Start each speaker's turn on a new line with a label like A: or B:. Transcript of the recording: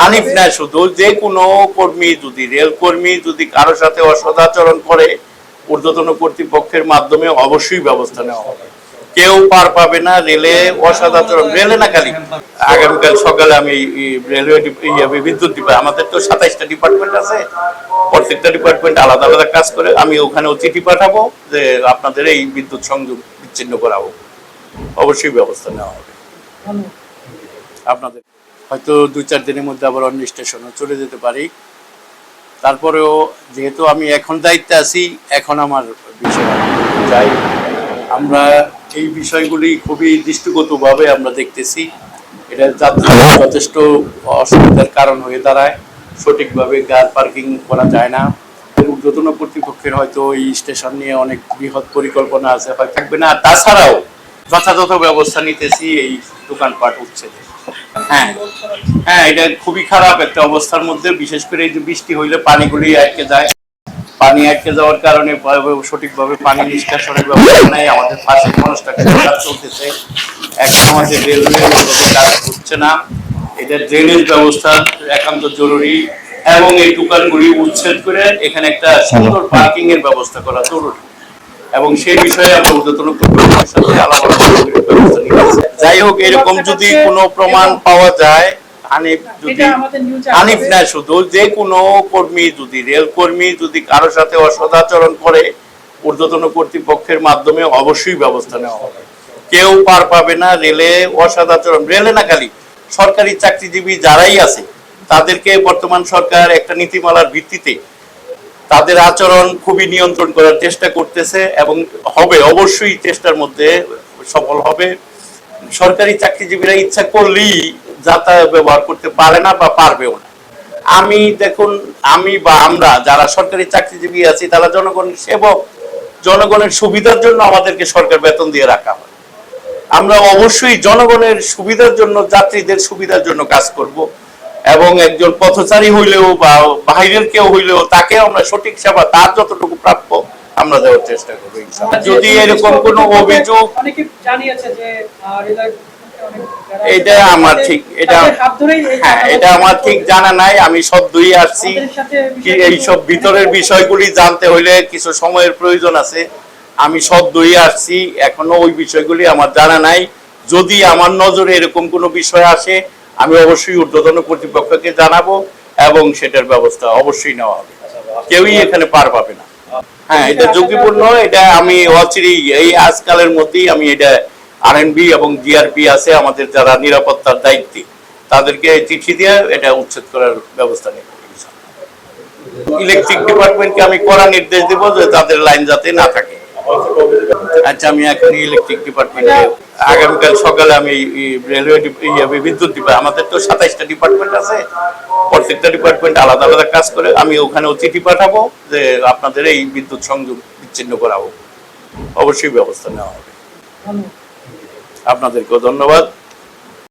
A: হানিফ না, শুধু যে কোনো কর্মী যদি রেল কর্মী যদি কারোর সাথে অসদাচরণ করে ঊর্ধ্বতন কর্তৃপক্ষের মাধ্যমে অবশ্যই ব্যবস্থা নেওয়া হবে। কেউ পার পাবে না রেলে অসদাচরণ, রেলে না খালি। আগামীকাল সকালে আমি রেলওয়ে বিদ্যুৎ ডিপার্টমেন্ট, আমাদের তো 27টা ডিপার্টমেন্ট আছে, প্রত্যেকটা ডিপার্টমেন্ট আলাদা আলাদা কাজ করে, আমি ওখানেও চিঠি পাঠাবো যে আপনাদের এই বিদ্যুৎ সংযোগ বিচ্ছিন্ন করাবো, অবশ্যই ব্যবস্থা নেওয়া হবে। আপনাদের হয়তো 2-4 দিনের মধ্যে আবার অন্য স্টেশনে চলে যেতে পারি। তারপরেও যেহেতু আমি এখন দায়িত্বে আছি, এখন আমার বিষয় যাই, আমরা এই বিষয়গুলি খুবই দৃষ্টিগতভাবে আমরা দেখতেছি। এটা যাত্রীদের যথেষ্ট অসুবিধার কারণ হয়ে দাঁড়ায়। সঠিকভাবে কার পার্কিং করা যায় না। ঊর্ধ্বতন কর্তৃপক্ষের হয়তো এই স্টেশন নিয়ে অনেক বৃহৎ পরিকল্পনা আছে, হয় থাকবে না। তাছাড়াও যথাযথ ব্যবস্থা নিতেছি এই দোকানপাট উচ্ছেদে। হ্যাঁ হ্যাঁ, এটা খুবই খারাপ একটা অবস্থার মধ্যে, বিশেষ করে এই যে বৃষ্টি হইলে পানিগুলি আটকে যায়। পানি আটকে যাওয়ার কারণে সঠিকভাবে পানি নিষ্কাশনের ব্যবস্থা নেই। আমাদের পাশে কনস্ট্রাকশন কাজ চলতেছে, এখন আমাদের রেলওয়ে কাজ হচ্ছে না। এটা ড্রেনেজ ব্যবস্থা একান্ত জরুরি, এবং এই দোকানগুলি উচ্ছেদ করে এখানে একটা সুন্দর পার্কিং এর ব্যবস্থা করা জরুরি, এবং সেই বিষয়ে আমরা ঊর্ধ্বতন কর্তৃপক্ষের সাথে আলাপ আলোচনা করে ব্যবস্থা নিচ্ছি। যাই হোক, এরকম যদি কোনো প্রমাণ পাওয়া যায়, হানিফ না, শুধু যে কোনো কর্মী যদি রেল কর্মী যদি কারোর সাথে অসদাচরণ করে ঊর্ধ্বতন কর্তৃপক্ষের মাধ্যমে অবশ্যই ব্যবস্থা নেওয়া হবে। কেউ পার পাবে না রেলে অসদাচরণ, রেলে না খালি, সরকারি চাকরিজীবী যারাই আছে তাদেরকে বর্তমান সরকার একটা নীতিমালার ভিত্তিতে তাদের আচরণ খুবই নিয়ন্ত্রণ করার চেষ্টা করতেছে, এবং হবে, অবশ্যই চেষ্টার মধ্যে সফল হবে। সরকারি চাকরিজীবীরা ইচ্ছা করলেই যাতায়াত ব্যবহার করতে পারে না বা পারবেও না। আমি দেখুন, আমি বা আমরা যারা সরকারি চাকরিজীবী আছি তারা জনগণের সেবক, জনগণের সুবিধার জন্য আমাদেরকে সরকার বেতন দিয়ে রাখা হয়। আমরা অবশ্যই জনগণের সুবিধার জন্য, যাত্রীদের সুবিধার জন্য কাজ করব, এবং একজন পথচারী হইলেও বা বাইরের কেউ হইলেও তাকে আমরা সঠিক সেবা তার যতটুকু প্রাপ্য আমরা দেওয়ার চেষ্টা করবো। যদি এরকম কোনো অভিযোগ, এটা আমার ঠিক এটা আমার ঠিক জানা নাই। আমি সদ্যই আসছি, কি এইসব ভিতরের বিষয়গুলি জানতে হইলে কিছু সময়ের প্রয়োজন আছে। আমি সদ্যই আসছি, এখনো ওই বিষয়গুলি আমার জানা নাই। যদি আমার নজরে এরকম কোনো বিষয় আসে, আমি অবশ্যই ঊর্ধ্বতন কর্তৃপক্ষকে জানাবো, এবং সেটার ব্যবস্থা অবশ্যই নেওয়া হবে। কেউই এখানে পার পাবে না। হ্যাঁ, এটা ঝুঁকিপূর্ণ। এটা আমি অচিরেই, এই আজকালের মধ্যেই আমি এটা আরএনবি এবং জিআরপি আছে আমাদের যারা নিরাপত্তার দায়িত্বে, তাদেরকে চিঠি দিয়ে এটা উচ্ছেদ করার ব্যবস্থা নেব। ইলেকট্রিক ডিপার্টমেন্টকে আমি কড়া নির্দেশ দেবো যে তাদের লাইন যাতে না থাকে। আচ্ছা, আমি এখন ইলেকট্রিক ডিপার্টমেন্টে আগামীকাল সকালে আমি রেলওয়ে বিদ্যুৎ ডিপার্টমেন্ট, আমাদের তো 27টা ডিপার্টমেন্ট আছে, প্রত্যেকটা ডিপার্টমেন্ট আলাদা আলাদা কাজ করে, আমি ওখানেও চিঠি পাঠাবো যে আপনাদের এই বিদ্যুৎ সংযোগ বিচ্ছিন্ন করাবো, অবশ্যই ব্যবস্থা নেওয়া হবে। আপনাদেরকেও ধন্যবাদ।